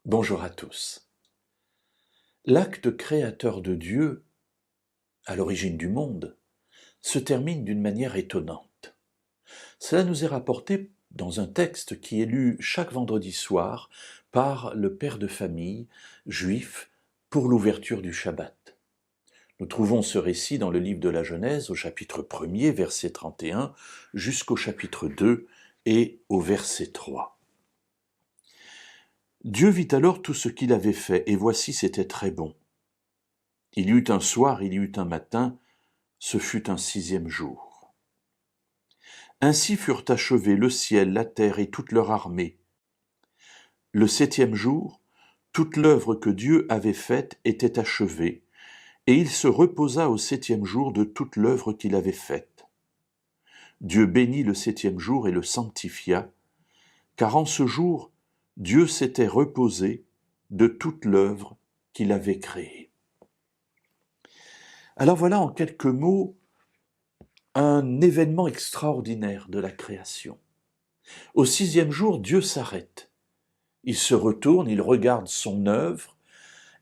Bonjour à tous. L'acte créateur de Dieu, à l'origine du monde, se termine d'une manière étonnante. Cela nous est rapporté dans un texte qui est lu chaque vendredi soir par le père de famille juif pour l'ouverture du Shabbat. Nous trouvons ce récit dans le livre de la Genèse au chapitre 1er, verset 31, jusqu'au chapitre 2 et au verset 3. Dieu vit alors tout ce qu'il avait fait, et voici c'était très bon. Il y eut un soir, il y eut un matin, ce fut un 6e jour. Ainsi furent achevés le ciel, la terre et toute leur armée. Le 7e jour, toute l'œuvre que Dieu avait faite était achevée, et il se reposa au 7e jour de toute l'œuvre qu'il avait faite. Dieu bénit le 7e jour et le sanctifia, car en ce jour, Dieu s'était reposé de toute l'œuvre qu'il avait créée. Alors voilà en quelques mots un événement extraordinaire de la création. Au 6e jour, Dieu s'arrête. Il se retourne, il regarde son œuvre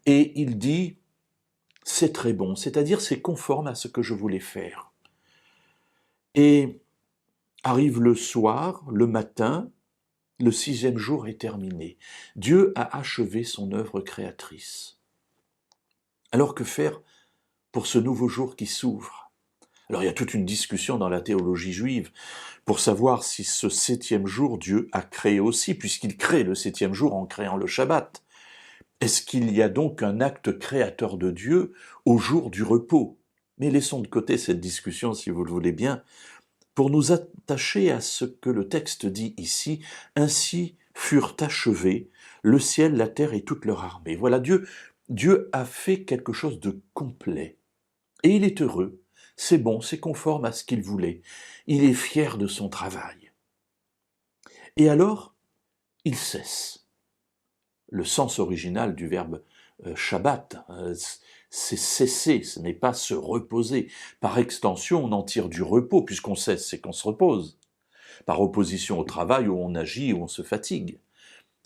et il dit « c'est très bon », c'est-à-dire c'est conforme à ce que je voulais faire. Et arrive le soir, le matin, le 6e jour est terminé. Dieu a achevé son œuvre créatrice. Alors que faire pour ce nouveau jour qui s'ouvre ? Alors il y a toute une discussion dans la théologie juive pour savoir si ce 7e jour Dieu a créé aussi, puisqu'il crée le 7e jour en créant le Shabbat. Est-ce qu'il y a donc un acte créateur de Dieu au jour du repos ? Mais laissons de côté cette discussion, si vous le voulez bien, pour nous attacher à ce que le texte dit ici. Ainsi furent achevés le ciel, la terre et toute leur armée. Voilà, Dieu a fait quelque chose de complet. Et il est heureux. C'est bon, c'est conforme à ce qu'il voulait. Il est fier de son travail. Et alors, il cesse. Le sens original du verbe Shabbat, c'est cesser, ce n'est pas se reposer. Par extension, on en tire du repos, puisqu'on cesse, c'est qu'on se repose. Par opposition au travail où on agit, où on se fatigue.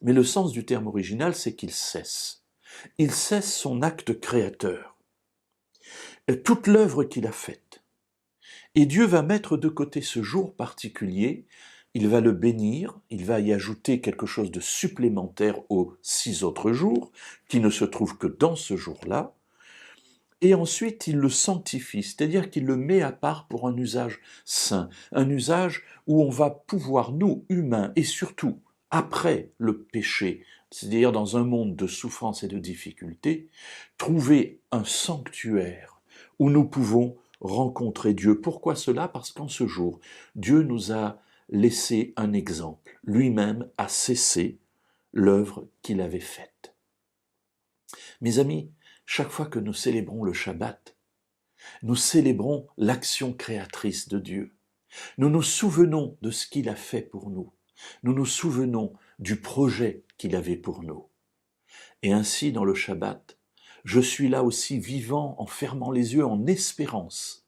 Mais le sens du terme original, c'est qu'il cesse. Il cesse son acte créateur. Toute l'œuvre qu'il a faite. Et Dieu va mettre de côté ce jour particulier, il va le bénir, il va y ajouter quelque chose de supplémentaire aux 6 autres jours, qui ne se trouvent que dans ce jour-là, et ensuite il le sanctifie, c'est-à-dire qu'il le met à part pour un usage saint, un usage où on va pouvoir, nous, humains, et surtout après le péché, c'est-à-dire dans un monde de souffrance et de difficulté, trouver un sanctuaire où nous pouvons rencontrer Dieu. Pourquoi cela ? Parce qu'en ce jour, Dieu nous a laissé un exemple. Lui-même a cessé l'œuvre qu'il avait faite. Mes amis, chaque fois que nous célébrons le Shabbat, nous célébrons l'action créatrice de Dieu. Nous nous souvenons de ce qu'il a fait pour nous. Nous nous souvenons du projet qu'il avait pour nous. Et ainsi, dans le Shabbat, je suis là aussi vivant en fermant les yeux en espérance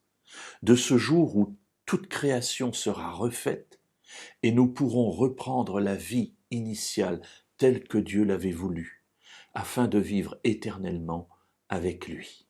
de ce jour où toute création sera refaite et nous pourrons reprendre la vie initiale telle que Dieu l'avait voulu, afin de vivre éternellement avec lui.